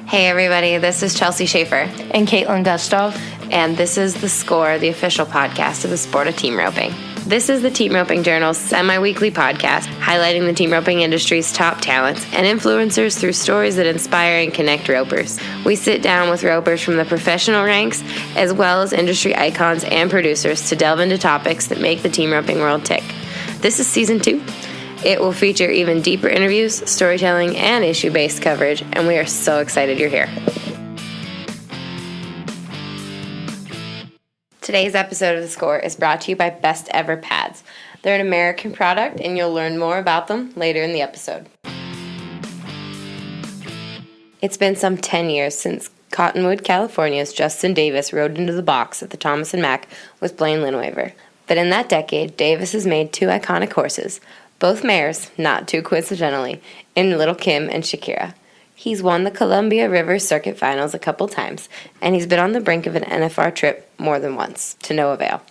Hey everybody, this is Chelsea Schaefer. And Caitlin Gustav. And this is The Score, the official podcast of the sport of team roping. This is the Team Roping Journal's semi-weekly podcast highlighting the team roping industry's top talents and influencers through stories that inspire and connect ropers. We sit down with ropers from the professional ranks as well as industry icons and producers to delve into topics that make the team roping world tick. This is Season 2. It will feature even deeper interviews, storytelling, and issue-based coverage, and we are so excited you're here. Today's episode of The Score is brought to you by Best Ever Pads. They're an American product, and you'll learn more about them later in the episode. It's been some 10 years since Cottonwood, California's Justin Davis rode into the box at the Thomas Mack with Blaine Linaweaver. But in that decade, Davis has made two iconic horses, both mares, not too coincidentally, in Lil Kim and Shakira. He's won the Columbia River Circuit Finals a couple times, and he's been on the brink of an NFR trip more than once, to no avail.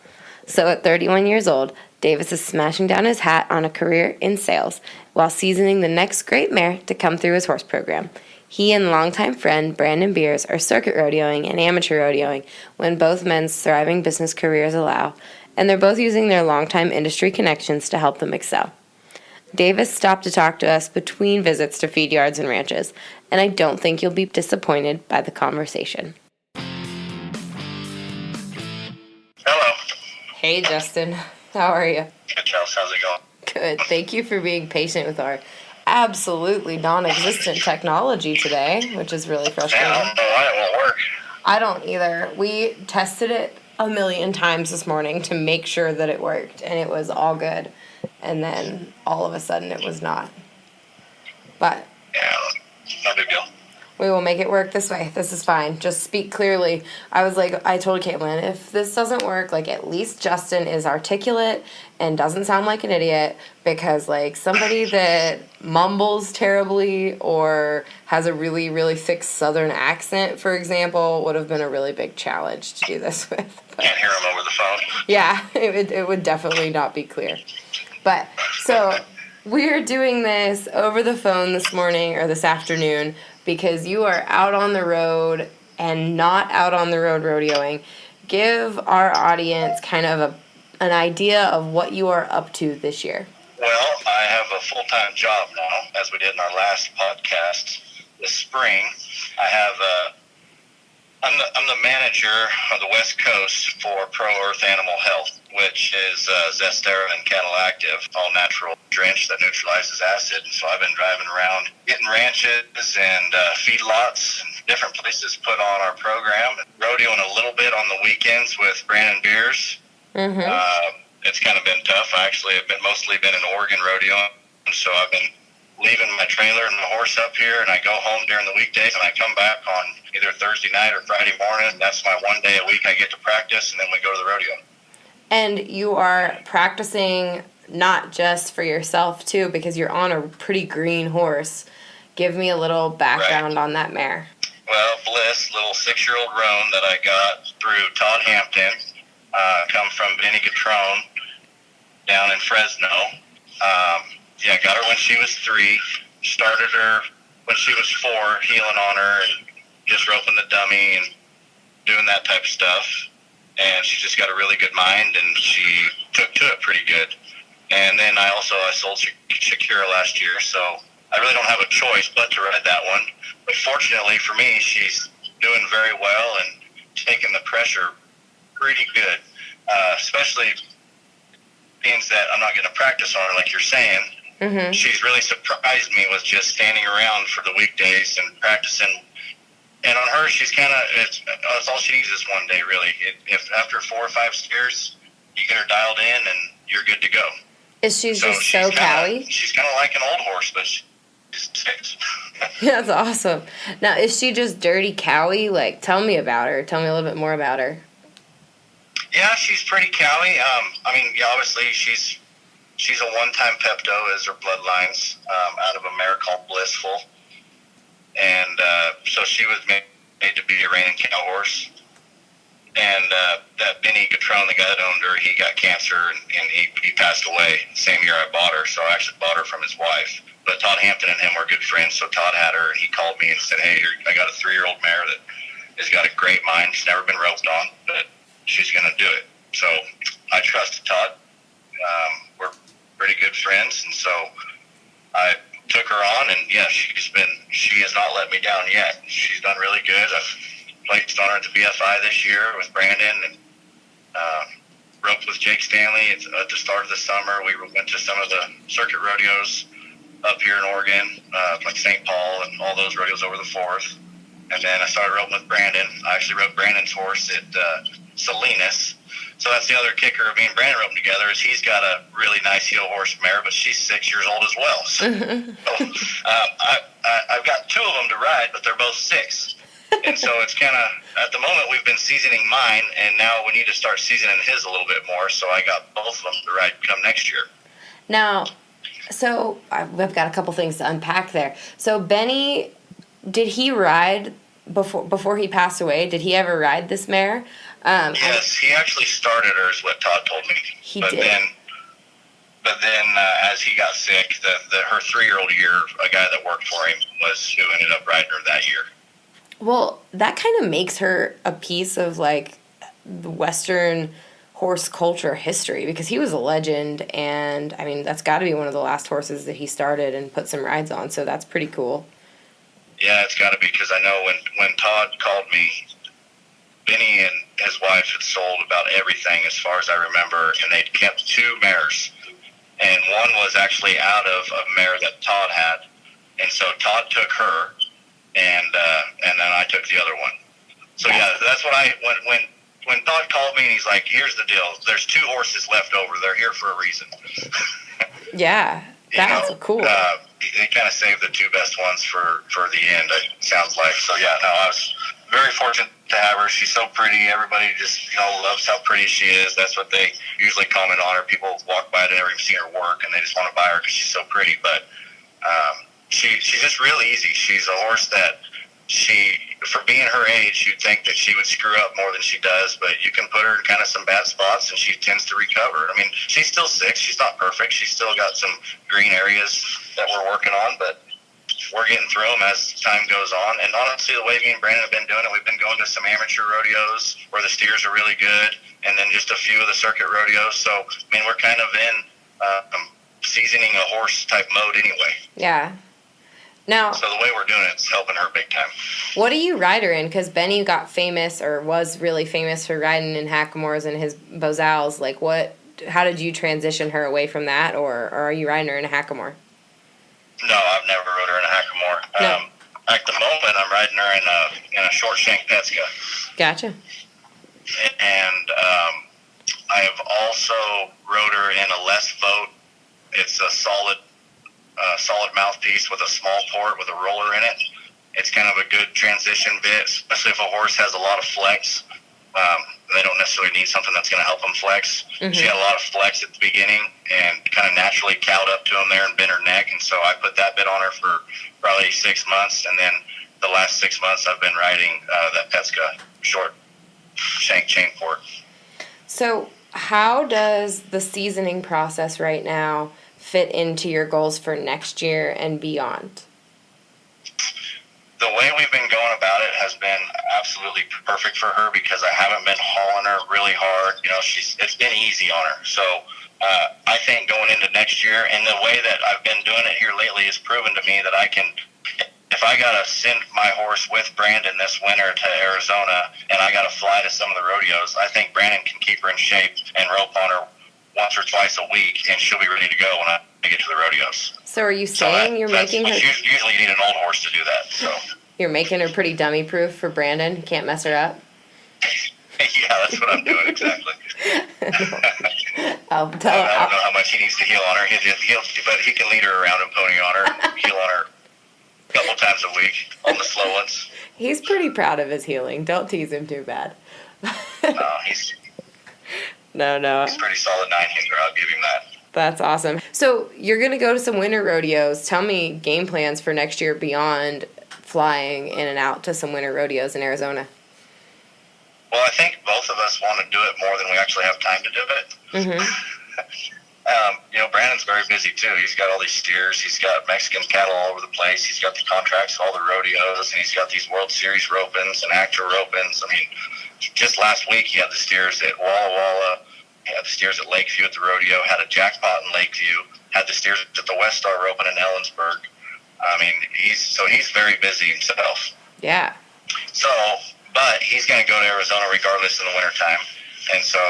So at 31 years old, Davis is smashing down his hat on a career in sales while seasoning the next great mare to come through his horse program. He and longtime friend Brandon Beers are circuit rodeoing and amateur rodeoing when both men's thriving business careers allow, and they're both using their longtime industry connections to help them excel. Davis stopped to talk to us between visits to feed yards and ranches, and I don't think you'll be disappointed by the conversation. Hello. Hey, Justin. How are you? Good, Chelsea. How's it going? Good. Thank you for being patient with our absolutely non-existent technology today, which is really frustrating. Yeah, I don't know why it won't work. I don't either. We tested it a million times this morning to make sure that it worked, and it was all good. And then all of a sudden it was not. But Yeah, no big deal. we will make it work this way. This is fine. Just speak clearly. I told Caitlin, if this doesn't work, at least Justin is articulate and doesn't sound like an idiot, because somebody that mumbles terribly or has a really, really thick southern accent, for example, would have been a really big challenge to do this with. But, Can't hear him over the phone. yeah, it would definitely not be clear. But, so, we're doing this over the phone this morning or this afternoon because you are out on the road and not out on the road rodeoing. Give our audience kind of an idea of what you are up to this year. Well, I have a full-time job now, as we did in our last podcast this spring. I'm the manager of the West Coast for Pro Earth Animal Health, which is Zestera and Cattle Active, all natural drench that neutralizes acid. And so I've been driving around, getting ranches and feedlots and different places put on our program, rodeoing a little bit on the weekends with Brandon Beers. Mm-hmm. It's kind of been tough. I actually have mostly been in Oregon rodeoing, so I've been leaving my trailer and my horse up here, and I go home during the weekdays, and I come back on either Thursday night or Friday morning. That's my one day a week I get to practice, and then we go to the rodeo. And you are practicing not just for yourself, too, because you're on a pretty green horse. Give me a little background on that mare. Well, Bliss, little 6-year-old roan that I got through Todd Hampton, come from Benny Gatrone down in Fresno. Yeah, got her when she was 3, started her when she was 4, heeling on her and just roping the dummy and doing that type of stuff. And she just got a really good mind, and she took to it pretty good. And then I sold Shakira last year, so I really don't have a choice but to ride that one. But fortunately for me, she's doing very well and taking the pressure pretty good, especially being that I'm not going to practice on her like you're saying. Mm-hmm. She's really surprised me with just standing around for the weekdays and practicing. And on her, she's kind of, it's all she needs is one day, really. If after 4 or 5 steers, you get her dialed in and you're good to go. Is she just so cowy? She's kind of like an old horse, but she's 6. That's awesome. Now, is she just dirty cowy? Tell me about her. Tell me a little bit more about her. Yeah, she's pretty cowy. Obviously, she's a one-time Pepto, as her bloodlines, out of a mare called Blissful. And so she was made to be a reigning cow horse. And that Benny Gatrone, the guy that owned her, he got cancer, and he passed away the same year I bought her. So I actually bought her from his wife. But Todd Hampton and him were good friends, so Todd had her, and he called me and said, hey, I got a 3-year-old mare that has got a great mind. She's never been roped on, but she's going to do it. So I trusted Todd. We're pretty good friends, and so I took her on, and yeah, she has not let me down yet. She's done really good. I've placed on her at the BFI this year with Brandon, and roped with Jake Stanley at the start of the summer. We went to some of the circuit rodeos up here in Oregon, like St. Paul and all those rodeos over the 4th. And then I started roping with Brandon. I actually roped Brandon's horse at Salinas. So that's the other kicker of me and Brandon roping together is he's got a really nice heel horse mare, but she's 6 years old as well. So, I've got 2 of them to ride, but they're both 6. And so it's kind of, at the moment, we've been seasoning mine, and now we need to start seasoning his a little bit more. So I got both of them to ride come next year. Now, so we've got a couple things to unpack there. So Benny, did he ride before he passed away? Did he ever ride this mare? Yes, he actually started her, is what Todd told me. He but did. But then, as he got sick, her 3-year-old year, a guy that worked for him was who ended up riding her that year. Well, that kind of makes her a piece of, like, the Western horse culture history because he was a legend, and, I mean, that's got to be one of the last horses that he started and put some rides on, so that's pretty cool. Yeah, it's got to be because I know when Todd called me, Benny and his wife had sold about everything as far as I remember, and they'd kept 2 mares, and one was actually out of a mare that Todd had, and so Todd took her, and then I took the other one. So yeah, that's what when Todd called me and he's like, "Here's the deal. There's 2 horses left over. They're here for a reason." Yeah, that's cool. They kind of saved the 2 best ones for the end. It sounds like. So yeah, no, I was very fortunate to have her. She's so pretty. Everybody just loves how pretty she is. That's what they usually comment on her. People walk by, they never even seen her work, and they just want to buy her because she's so pretty. But she's just real easy. She's a horse that for being her age, you'd think that she would screw up more than she does, but you can put her in kind of some bad spots and she tends to recover. I mean, she's still 6. She's not perfect. She's still got some green areas that we're working on, but we're getting through them as time goes on. And honestly, the way me and Brandon have been doing it, we've been going to some amateur rodeos where the steers are really good, and then just a few of the circuit rodeos. So, I mean, we're kind of in seasoning a horse type mode anyway. Yeah. Now, so the way we're doing it's helping her big time. What do you ride her in? Because Benny got famous or was really famous for riding in hackamores and his bozals. Like, how did you transition her away from that, or are you riding her in a hackamore? No, I've never rode her in a hackamore. No. At the moment, I'm riding her in a short shank Petska. Gotcha. And I have also rode her in a less vote. It's a solid mouthpiece with a small port with a roller in it. It's kind of a good transition bit, especially if a horse has a lot of flex. They don't necessarily need something that's going to help them flex. Mm-hmm. She had a lot of flex at the beginning and kind of naturally cowed up to them there and bent her neck. And so I put that bit on her for probably 6 months. And then the last 6 months I've been riding that Petska short shank chain port. So how does the seasoning process right now fit into your goals for next year and beyond? The way we've been going about it has been absolutely perfect for her because I haven't been hauling her really hard. It's been easy on her. So I think going into next year, and the way that I've been doing it here lately has proven to me that I can, if I got to send my horse with Brandon this winter to Arizona and I got to fly to some of the rodeos, I think Brandon can keep her in shape and rope on her once or twice a week, and she'll be ready to go when I get to the rodeos. So are you saying you're making her... Usually you need an old horse to do that. So you're making her pretty dummy-proof for Brandon? You can't mess her up? Yeah, that's what I'm doing, exactly. I'll tell her. I don't know how much he needs to heel on her, but he can lead her around and pony on her, heel on her a couple times a week on the slow ones. He's pretty proud of his heeling. Don't tease him too bad. No. He's pretty solid 9-hitter. I'll give him that. That's awesome. So you're going to go to some winter rodeos. Tell me game plans for next year beyond flying in and out to some winter rodeos in Arizona. Well, I think both of us want to do it more than we actually have time to do it. Mm-hmm. Brandon's very busy too. He's got all these steers. He's got Mexican cattle all over the place. He's got the contracts for all the rodeos, and he's got these World Series ropings and actor ropings. I mean, just last week he had the steers at Walla Walla. He had the steers at Lakeview at the rodeo. Had a jackpot in Lakeview. Had the steers at the West Star roping in Ellensburg. I mean, he's very busy himself. Yeah. So, but he's going to go to Arizona regardless in the wintertime. And so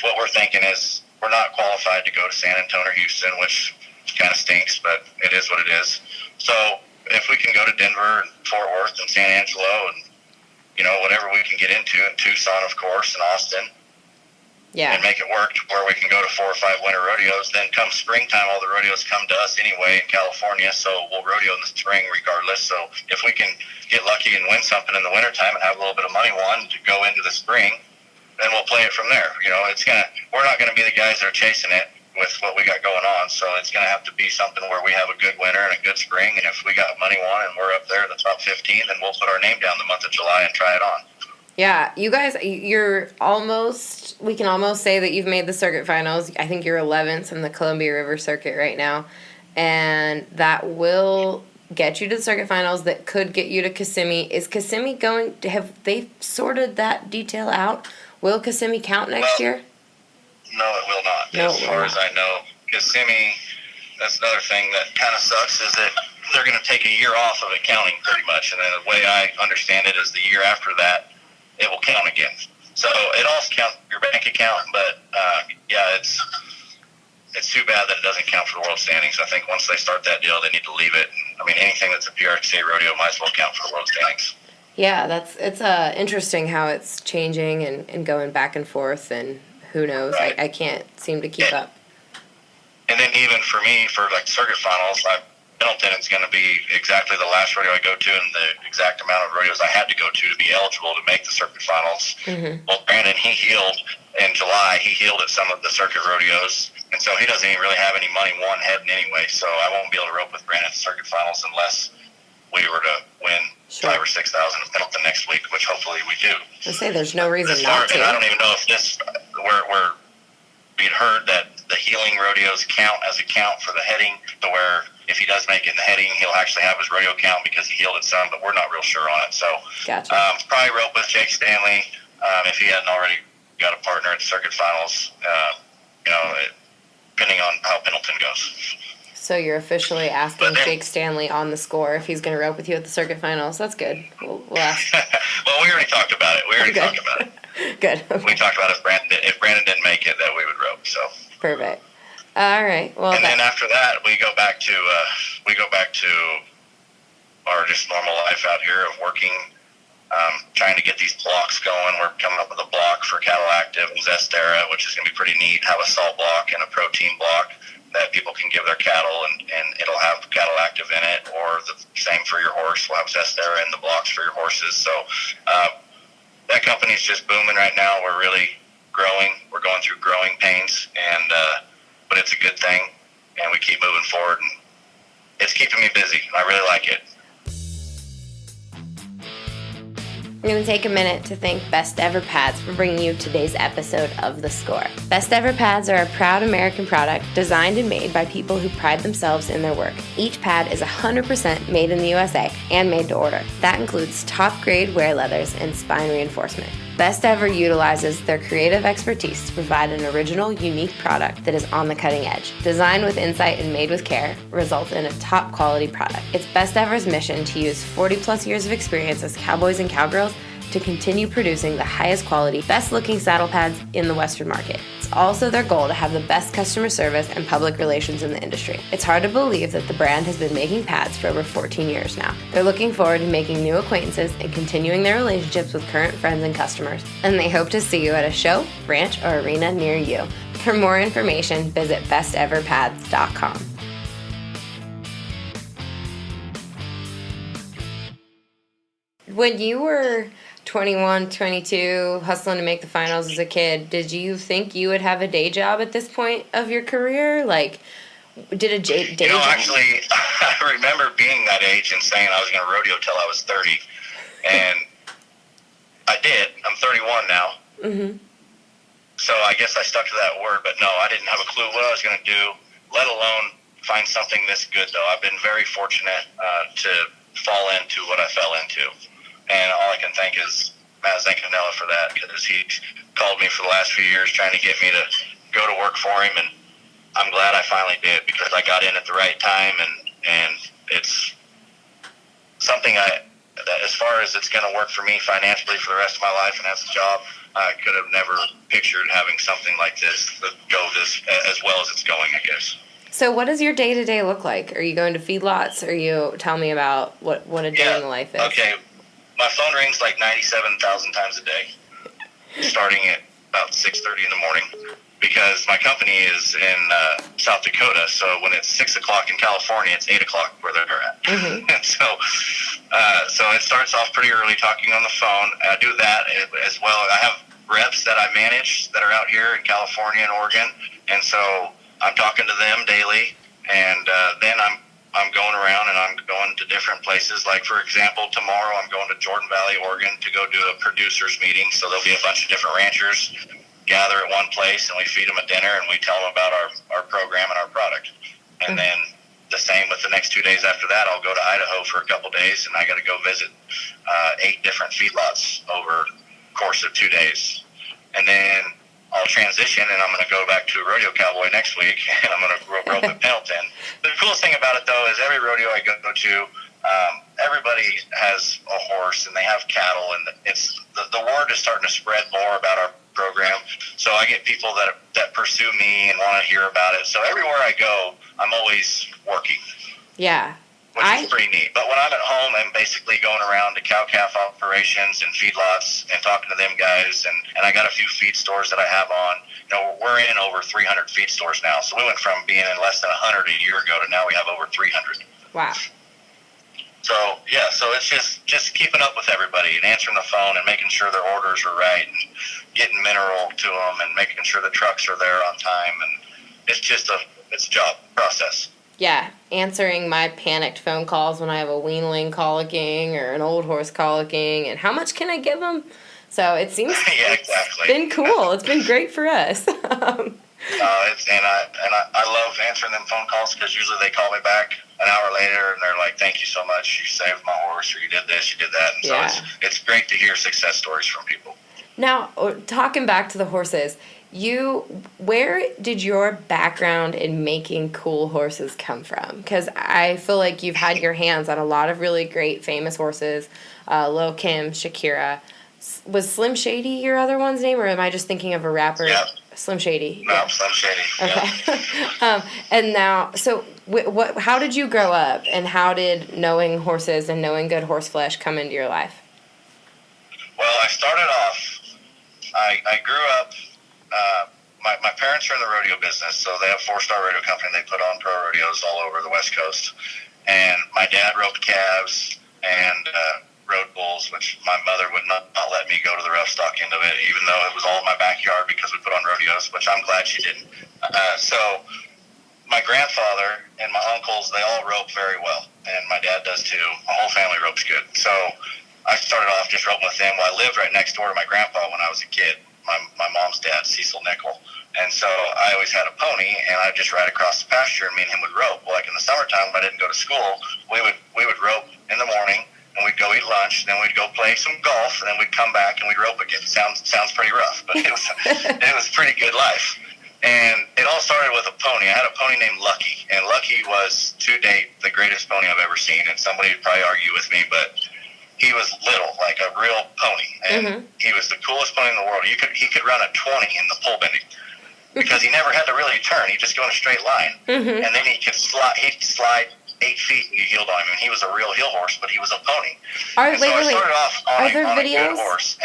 what we're thinking is we're not qualified to go to San Antonio or Houston, which kind of stinks, but it is what it is. So if we can go to Denver and Fort Worth and San Angelo and, whatever we can get into, and Tucson, of course, and Austin, and make it work to where we can go to 4 or 5 winter rodeos. Then come springtime, all the rodeos come to us anyway in California, so we'll rodeo in the spring regardless. So if we can get lucky and win something in the wintertime and have a little bit of money won to go into the spring, then we'll play it from there. We're not going to be the guys that are chasing it with what we got going on, so it's going to have to be something where we have a good winter and a good spring, and if we got money won and we're up there in the top 15, then we'll put our name down the month of July and try it on. Yeah, you guys, we can almost say that you've made the circuit finals. I think you're 11th in the Columbia River circuit right now, and that will get you to the circuit finals. That could get you to Kissimmee. Is Kissimmee have they sorted that detail out? Will Kissimmee count next year? No, it will not. No, as far as I know, Kissimmee, that's another thing that kind of sucks, is that they're going to take a year off of it counting pretty much, and then the way I understand it is the year after that, it will count again. So it also counts your bank account, but it's too bad that it doesn't count for the world standings. I think once they start that deal, they need to leave it. I mean, anything that's a PRCA rodeo might as well count for the world standings. Yeah, it's interesting how it's changing and going back and forth, and who knows? Right. I can't seem to keep up. And then even for me, for like circuit finals, Pendleton is going to be exactly the last rodeo I go to, and the exact amount of rodeos I had to go to be eligible to make the circuit finals. Mm-hmm. Well, Brandon, he healed in July. He healed at some of the circuit rodeos, and so he doesn't even really have any money won heading anyway. So I won't be able to rope with Brandon at the circuit finals unless we were to win 5,000 or 6,000 at Pendleton next week, which hopefully we do. I say there's no reason not to. And I don't even know if we'd heard that the healing rodeos count as a count for the heading, to where if he does make it in the heading, he'll actually have his rodeo count because he healed at some, but we're not real sure on it. So gotcha. Probably rope with Jake Stanley if he hadn't already got a partner at the circuit finals, depending on how Pendleton goes. So you're officially asking Jake Stanley on the score if he's going to rope with you at the circuit finals. That's good. We'll ask. Well, we already talked about it. Good. Okay. We talked about if Brandon didn't make it, that we would rope. So perfect. All right. Well, and then after that, we go back to our just normal life out here of working, trying to get these blocks going. We're coming up with a block for Cattle Active and Zestera, which is going to be pretty neat. Have a salt block and a protein block that people can give their cattle, and it'll have Cattle Active in it, or the same for your horse. We'll have Zestera in the blocks for your horses. So that company's just booming right now. We're really growing. We're going through growing pains, but it's a good thing, and we keep moving forward, and it's keeping me busy. I really like it. I'm going to take a minute to thank Best Ever Pads for bringing you today's episode of The Score. Best Ever Pads are a proud American product designed and made by people who pride themselves in their work. Each pad is 100% made in the USA and made to order. That includes top-grade wear leathers and spine reinforcement. Best Ever utilizes their creative expertise to provide an original, unique product that is on the cutting edge. Designed with insight and made with care, results in a top quality product. It's Best Ever's mission to use 40 plus years of experience as cowboys and cowgirls to continue producing the highest quality, best looking saddle pads in the Western market. It's also their goal to have the best customer service and public relations in the industry. It's hard to believe that the brand has been making pads for over 14 years now. They're looking forward to making new acquaintances and continuing their relationships with current friends and customers. And they hope to see you at a show, ranch, or arena near you. For more information, visit besteverpads.com. When you were 21, 22, hustling to make the finals as a kid, did you think you would have a day job at this point of your career? Like, did a day job? Actually, I remember being that age and saying I was going to rodeo till I was 30. And I did. I'm 31 now. Mm-hmm. So I guess I stuck to that word, but no, I didn't have a clue what I was going to do, let alone find something this good, though. I've been very fortunate to fall into what I fell into. And all I can thank is Matt Zancanella for that, because he called me for the last few years trying to get me to go to work for him, and I'm glad I finally did, because I got in at the right time, and it's something that as far as it's going to work for me financially for the rest of my life and as a job, I could have never pictured having something like this go this as well as it's going, I guess. So what does your day-to-day look like? Are you going to feedlots? Or tell me about what a day in the life is? Okay. My phone rings like 97,000 times a day, starting at about 6:30 in the morning, because my company is in South Dakota. So when it's 6 o'clock in California, it's 8 o'clock where they're at. Mm-hmm. So it starts off pretty early talking on the phone. I do that as well. I have reps that I manage that are out here in California and Oregon, and so I'm talking to them daily, and then I'm going around and I'm going to different places. Like, for example, tomorrow I'm going to Jordan Valley, Oregon to go do a producers meeting. So there'll be a bunch of different ranchers gather at one place, and we feed them a dinner and we tell them about our program and our product. And then the same with the next 2 days after that, I'll go to Idaho for a couple days, and I got to go visit 8 different feedlots over the course of 2 days. And then I'll transition, and I'm going to go back to a rodeo cowboy next week, and I'm going to rope at Pendleton. The coolest thing about it, though, is every rodeo I go to, everybody has a horse, and they have cattle, and it's the word is starting to spread more about our program. So I get people that pursue me and want to hear about it. So everywhere I go, I'm always working. Yeah. Which is pretty neat. But when I'm at home, I'm basically going around to cow-calf operations and feedlots and talking to them guys. And I got a few feed stores that I have on. You know, we're in over 300 feed stores now. So we went from being in less than 100 a year ago to now we have over 300. Wow. So, yeah, so it's just keeping up with everybody and answering the phone and making sure their orders are right and getting mineral to them and making sure the trucks are there on time. And it's just it's a job process. Yeah, answering my panicked phone calls when I have a weanling colicking or an old horse colicking, and how much can I give them? So it seems yeah, exactly. It's been cool. It's been great for us. I love answering them phone calls, because usually they call me back an hour later and they're like, "Thank you so much. You saved my horse," or "You did this, you did that." And so it's great to hear success stories from people. Now, talking back to the horses, where did your background in making cool horses come from? Because I feel like you've had your hands on a lot of really great famous horses. Lil Kim, Shakira. Was Slim Shady your other one's name, or am I just thinking of a rapper? Yeah. Slim Shady. No, yeah. Slim Shady. Okay. Yeah. And now, so how did you grow up, and how did knowing horses and knowing good horse flesh come into your life? Well, I started off, I grew up, my parents are in the rodeo business, so they have 4-star rodeo company. They put on pro rodeos all over the West Coast. And my dad roped calves and rode bulls, which my mother would not let me go to the rough stock end of it, even though it was all in my backyard because we put on rodeos, which I'm glad she didn't. So my grandfather and my uncles, they all rope very well, and my dad does too. My whole family ropes good. So I started off just roping with them. Well, I lived right next door to my grandpa when I was a kid, my mom's dad, Cecil Nickel. And so I always had a pony, and I'd just ride across the pasture, and me and him would rope. Well, like in the summertime, when I didn't go to school, we would rope in the morning, and we'd go eat lunch, and then we'd go play some golf, and then we'd come back and we'd rope again. Sounds pretty rough, but it was pretty good life. And it all started with a pony. I had a pony named Lucky, and Lucky was, to date, the greatest pony I've ever seen. And somebody would probably argue with me, but he was little, like a real pony, and he was the coolest pony in the world. He could run a 20 in the pole bending, because he never had to really turn. He'd just go in a straight line, and then he'd slide 8 feet and you heeled on him. And he was a real heel horse, but he was a pony. I started off on a good horse.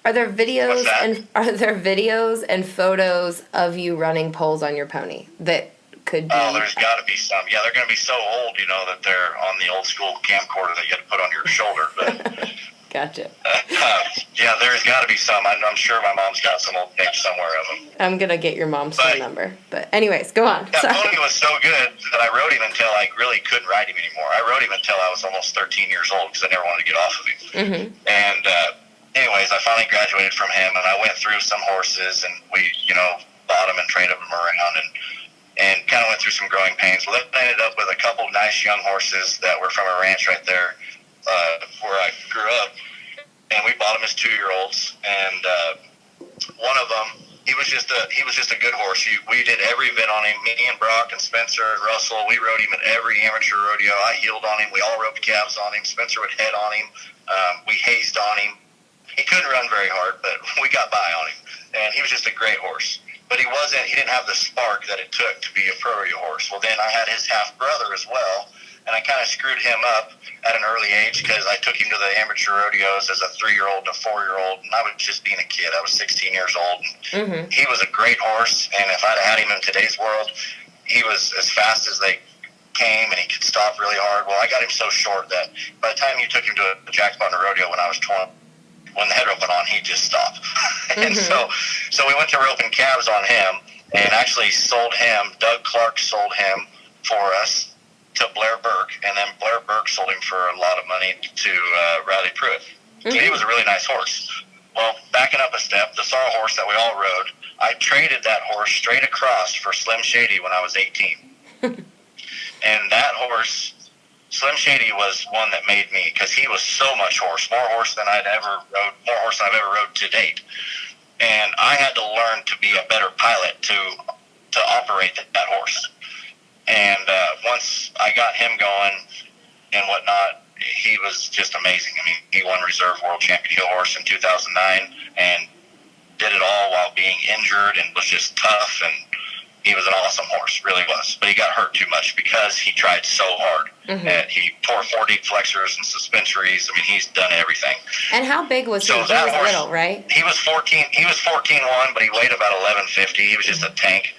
Are there videos and photos of you running poles on your pony that could be? Oh, there's got to be some. Yeah, they're going to be so old, that they're on the old school camcorder that you have to put on your shoulder. But gotcha. Yeah, there's got to be some. I'm sure my mom's got some old tapes somewhere of them. I'm going to get your mom's phone number. But anyways, go on. That pony was so good that I rode him until I really couldn't ride him anymore. I rode him until I was almost 13 years old because I never wanted to get off of him. And anyways, I finally graduated from him, and I went through some horses, and we, bought them and traded them around, and kind of went through some growing pains. Well, then I ended up with a couple nice young horses that were from a ranch right there where I grew up, and we bought them as 2-year-olds. And one of them, he was just a good horse. We did every event on him. Me and Brock and Spencer and Russell, we rode him at every amateur rodeo. I heeled on him. We all roped calves on him. Spencer would head on him. We hazed on him. He couldn't run very hard, but we got by on him. And he was just a great horse. But he didn't have the spark that it took to be a pro rodeo horse. Well, then I had his half-brother as well, and I kind of screwed him up at an early age because I took him to the amateur rodeos as a 3-year-old and a 4-year-old, and I was just being a kid. I was 16 years old. And he was a great horse, and if I'd had him in today's world, he was as fast as they came, and he could stop really hard. Well, I got him so short that by the time you took him to a jackpot in a rodeo when I was 20, when the head rope went on, he'd just stop. And so we went to roping calves on him, and actually sold him. Doug Clark sold him for us to Blair Burke, and then Blair Burke sold him for a lot of money to Riley Pruitt. So he was a really nice horse. Well, backing up a step, the sawhorse that we all rode, I traded that horse straight across for Slim Shady when I was 18. And that horse, Slim Shady, was one that made me, because he was so much horse, more horse than I've ever rode to date. And I had to learn to be a better pilot to operate that horse. And once I got him going and whatnot, he was just amazing. I mean, he won Reserve World Champion Heel Horse in 2009 and did it all while being injured and was just tough, and he was an awesome horse, really was. But he got hurt too much because he tried so hard. And he tore 4 deep flexors and suspensories. I mean, he's done everything. And how big was he? He was little, right? He was 14. He was 14.1, but he weighed about 1150. He was just a tank,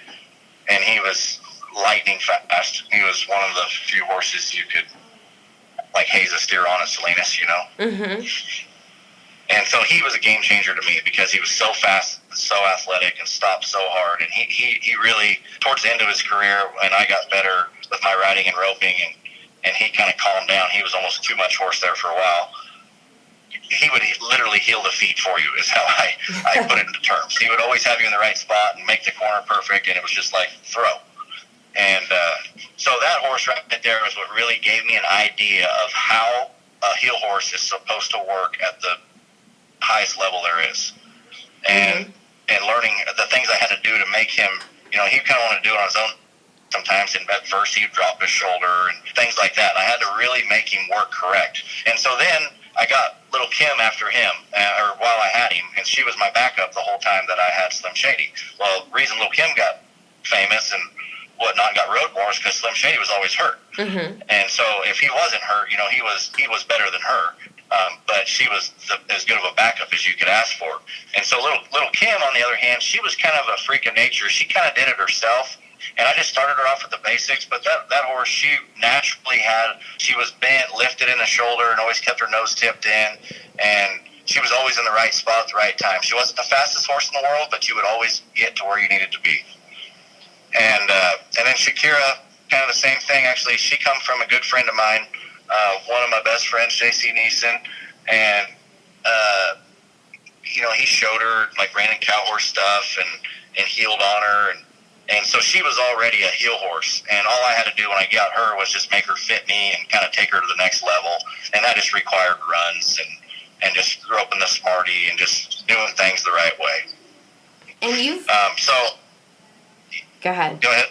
and he was lightning fast. He was one of the few horses you could like haze a steer on at Salinas, And so he was a game changer to me because he was so fast, so athletic, and stopped so hard. And he really, towards the end of his career, when I got better with my riding and roping, and he kind of calmed down, he was almost too much horse there for a while. He would literally heal the feet for you, is how I put it into terms. He would always have you in the right spot and make the corner perfect, and it was just like throw. And so that horse right there was what really gave me an idea of how a heel horse is supposed to work at the highest level there is. And learning the things I had to do to make him, he kind of wanted to do it on his own sometimes, and at first he'd drop his shoulder and things like that. And I had to really make him work correct. And so then I got Lil Kim after him, or while I had him, and she was my backup the whole time that I had Slim Shady. Well, the reason Lil Kim got famous and whatnot, got rode more, is because Slim Shady was always hurt. And so if he wasn't hurt, he was better than her. But she was as good of a backup as you could ask for. And so little Kim, on the other hand, she was kind of a freak of nature. She kind of did it herself. And I just started her off with the basics, but that horse, she naturally she was bent, lifted in the shoulder, and always kept her nose tipped in, and she was always in the right spot at the right time. She wasn't the fastest horse in the world, but you would always get to where you needed to be. And then Shakira, kind of the same thing, actually. She come from a good friend of mine, one of my best friends, J.C. Neeson, and, he showed her, like, ran in cow horse stuff and heeled on her, and so she was already a heel horse, and all I had to do when I got her was just make her fit me and kind of take her to the next level, and that just required runs and just roping the smarty and just doing things the right way. And you've... Go ahead. Go ahead.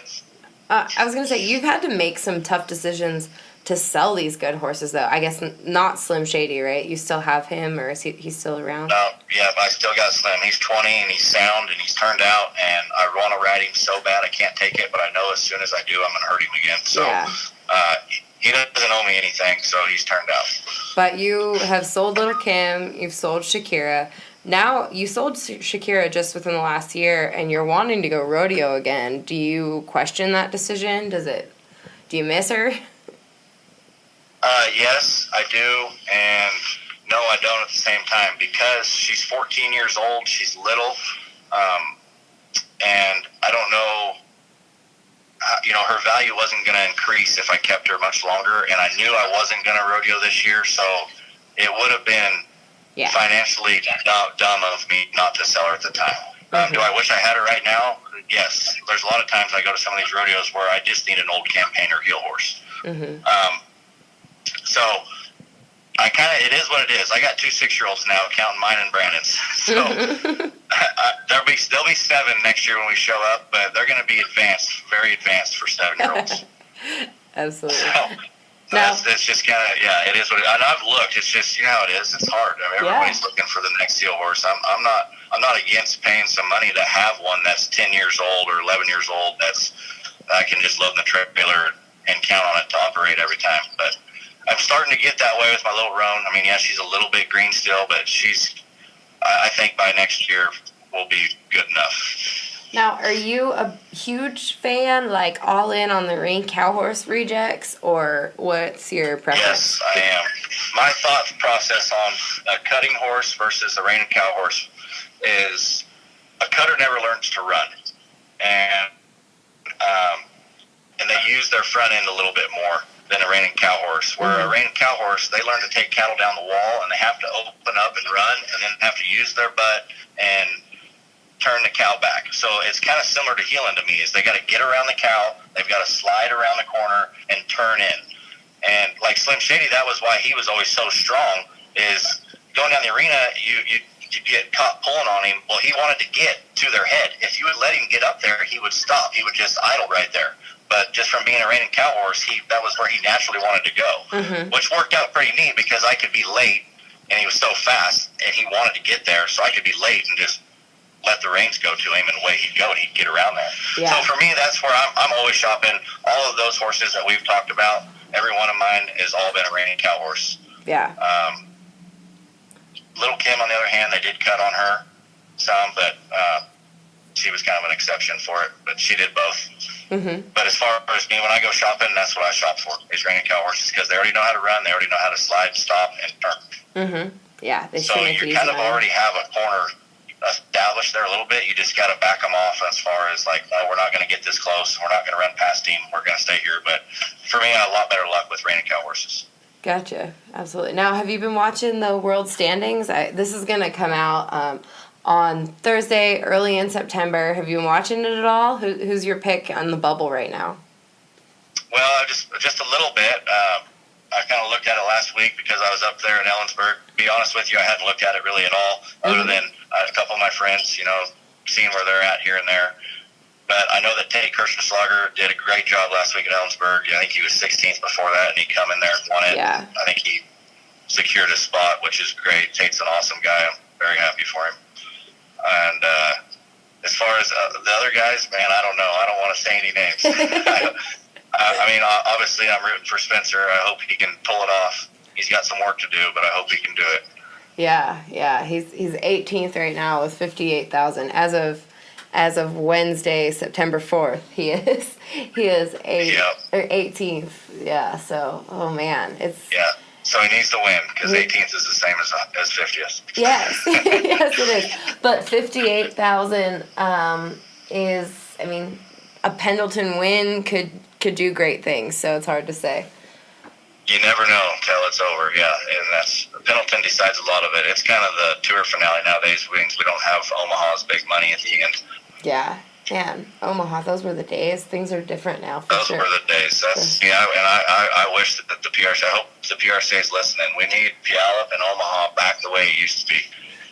I was going to say, you've had to make some tough decisions to sell these good horses, though. I guess not Slim Shady, right? You still have him, or is he's still around? No, yeah, I still got Slim. He's 20, and he's sound, and he's turned out, and I want to ride him so bad I can't take it, but I know as soon as I do, I'm going to hurt him again. So he doesn't owe me anything, so he's turned out. But you have sold Lil Kim, you've sold Shakira. Now, you sold Shakira just within the last year, and you're wanting to go rodeo again. Do you question that decision? Do you miss her? Yes, I do, and no, I don't at the same time, because she's 14 years old, she's little, and I don't know, her value wasn't going to increase if I kept her much longer, and I knew I wasn't going to rodeo this year, so it would have been financially dumb of me not to sell her at the time. Do I wish I had her right now? Yes. There's a lot of times I go to some of these rodeos where I just need an old campaigner heel horse. So it is what it is. I got 2 6-year-olds now, counting mine and Brandon's. So there'll be 7 next year when we show up, but they're going to be advanced, very advanced for 7-year-olds. Absolutely. So it's just kind of, it is what it is. And I've looked. It's just, you know how it is. It's hard. I mean, everybody's looking for the next heel horse. I'm not against paying some money to have one that's 10 years old or 11 years old. I can just load in the trailer and count on it to operate every time. But I'm starting to get that way with my little roan. I mean, she's a little bit green still, but I think by next year will be good enough. Now, are you a huge fan, like all in on the Rain Cow Horse rejects, or what's your preference? Yes, I am. My thought process on a cutting horse versus a Rain and Cow horse is a cutter never learns to run, and they use their front end a little bit more than a Rain and Cow horse. Where a Rain and Cow horse, they learn to take cattle down the wall, and they have to open up and run, and then have to use their butt and turn the cow back. So it's kind of similar to heeling to me, is they got to get around the cow, they've got to slide around the corner and turn in. And like Slim Shady, that was why he was always so strong, is going down the arena, you get caught pulling on him. Well, he wanted to get to their head. If you would let him get up there, he would stop. He would just idle right there. But just from being a Rain and Cow horse, that was where he naturally wanted to go, which worked out pretty neat because I could be late, and he was so fast, and he wanted to get there, so I could be late and just let the reins go to him, and away he'd go, and he'd get around there. Yeah. So for me, that's where I'm always shopping. All of those horses that we've talked about, every one of mine has all been a Rain and Cow horse. Yeah. Lil Kim, on the other hand, they did cut on her some, but she was kind of an exception for it, but she did both. But as far as me, when I go shopping, that's what I shop for, is Rain and Cow horses, because they already know how to run, they already know how to slide, stop, and turn. Yeah. So you kind of already have a corner established there a little bit. You just got to back them off as far as like, no, we're not going to get this close. We're not going to run past him. We're going to stay here. But for me, I had a lot better luck with Rain and Cow horses. Gotcha. Absolutely. Now, have you been watching the World Standings? This is going to come out on Thursday, early in September. Have you been watching it at all? Who's your pick on the bubble right now? Well, just a little bit. I kind of looked at it last week because I was up there in Ellensburg. To be honest with you, I hadn't looked at it really at all, other than a couple of my friends, seeing where they're at here and there. But I know that Tate Kirschenschlager did a great job last week at Ellensburg. I think he was 16th before that, and he come in there and won it. Yeah. I think he secured a spot, which is great. Tate's an awesome guy. I'm very happy for him. And as far as the other guys, man, I don't know. I don't want to say any names. I mean, obviously, I'm rooting for Spencer. I hope he can pull it off. He's got some work to do, but I hope he can do it. Yeah. He's 18th right now with 58,000 as of Wednesday, September 4th. He is 18th. Yeah. So, oh man, it's So he needs to win because 18th is the same as 50th. Yes, yes it is. But 58,000 is, I mean, a Pendleton win could do great things. So it's hard to say. You never know until it's over, and Pendleton decides a lot of it. It's kind of the tour finale nowadays. We don't have Omaha's big money at the end. Yeah, man, Omaha, those were the days. Things are different now, for those sure. Those were the days. And I wish that the PRC, I hope the PRC is listening. We need Puyallup and Omaha back the way it used to be.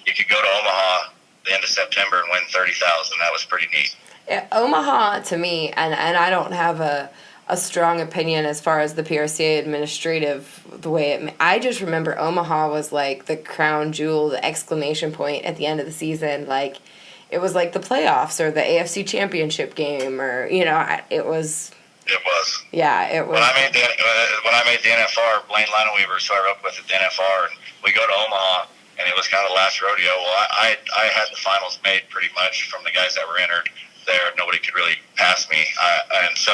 You could go to Omaha the end of September and win 30,000. That was pretty neat. Yeah, Omaha, to me, and I don't have a strong opinion as far as the PRCA administrative, the way I just remember Omaha was like the crown jewel, the exclamation point at the end of the season. Like, it was like the playoffs or the AFC championship game, or, it was. It was. Yeah, it was. When I made the NFR, Blaine Linaweaver, who I roped with at the NFR, and we go to Omaha, and it was kind of the last rodeo. Well, I had the finals made pretty much from the guys that were entered there. Nobody could really pass me. And so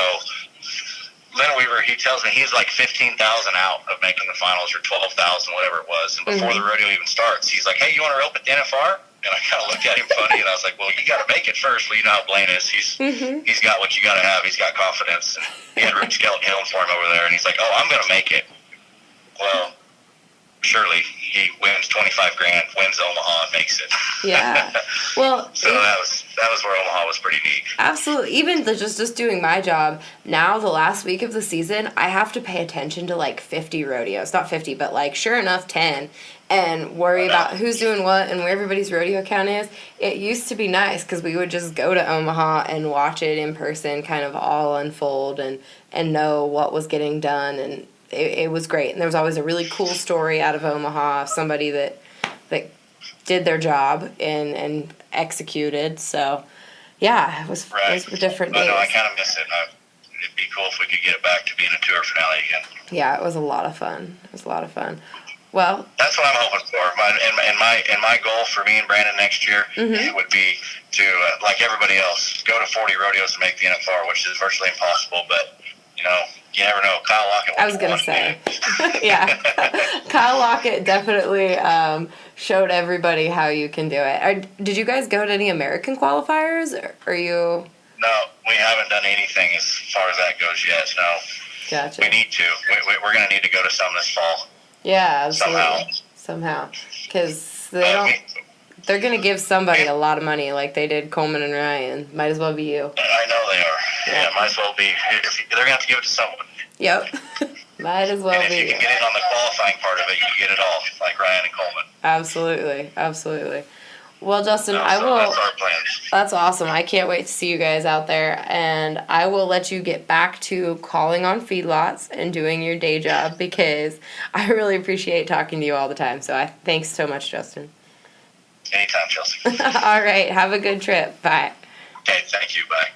Linaweaver, he tells me he's like 15,000 out of making the finals, or 12,000, whatever it was. And before the rodeo even starts, he's like, "Hey, you want to rope at the NFR?" And I kind of looked at him funny, and I was like, "Well, you got to make it first." Well, you know how Blaine is. He's got what you got to have. He's got confidence. And he had Rich Skelton Hill for him over there, and he's like, "Oh, I'm going to make it." Well, surely he wins 25 grand, wins Omaha, and makes it. Yeah. Well, so that was where Omaha was pretty neat. Absolutely. Even just doing my job, now the last week of the season, I have to pay attention to like 50 rodeos. Not 50, but like sure enough 10. And worry about who's doing what and where everybody's rodeo count is. It used to be nice because we would just go to Omaha and watch it in person, kind of all unfold and know what was getting done. And it was great. And there was always a really cool story out of Omaha, somebody that did their job and executed. So, yeah, it was different days. No, I kind of miss it. It'd be cool if we could get it back to being a tour finale again. Yeah, it was a lot of fun. Well, that's what I'm hoping for. And my goal for me and Brandon next year would be to, like everybody else, go to 40 rodeos to make the NFR, which is virtually impossible. But you never know. Kyle Lockett. I was gonna say, yeah, Kyle Lockett definitely showed everybody how you can do it. Did you guys go to any American qualifiers? Or are you? No, we haven't done anything as far as that goes yet. No. Gotcha. We need to. We're going to need to go to some this fall. Yeah, absolutely. Somehow. Because they're going to give somebody a lot of money like they did Coleman and Ryan. Might as well be you. I know they are. Yeah, might as well be. They're going to have to give it to someone. Yep. Might as well and be. if you can get in on the qualifying part of it, you can get it all, like Ryan and Coleman. Absolutely. Well, Justin, I will. That's our plans. That's awesome. I can't wait to see you guys out there, and I will let you get back to calling on feedlots and doing your day job because I really appreciate talking to you all the time. So thanks so much, Justin. Anytime, Chelsea. All right. Have a good trip. Bye. Okay. Thank you. Bye.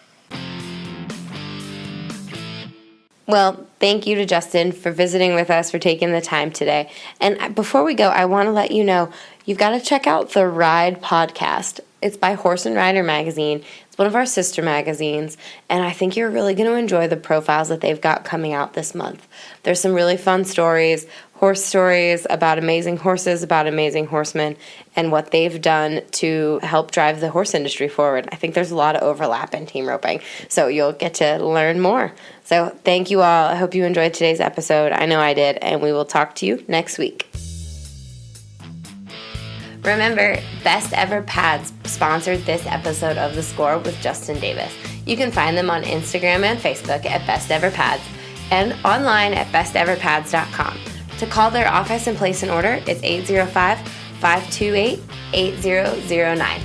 Well, thank you to Justin for visiting with us, for taking the time today. And before we go, I want to let you know, you've got to check out the Ride podcast. It's by Horse and Rider magazine. It's one of our sister magazines, and I think you're really going to enjoy the profiles that they've got coming out this month. There's some really fun stories, horse stories about amazing horses, about amazing horsemen, and what they've done to help drive the horse industry forward. I think there's a lot of overlap in team roping, so you'll get to learn more. So thank you all. I hope you enjoyed today's episode. I know I did, and we will talk to you next week. Remember, Best Ever Pads sponsored this episode of The Score with Justin Davis. You can find them on Instagram and Facebook at Best Ever Pads and online at besteverpads.com. To call their office and place an order, it's 805-528-8009.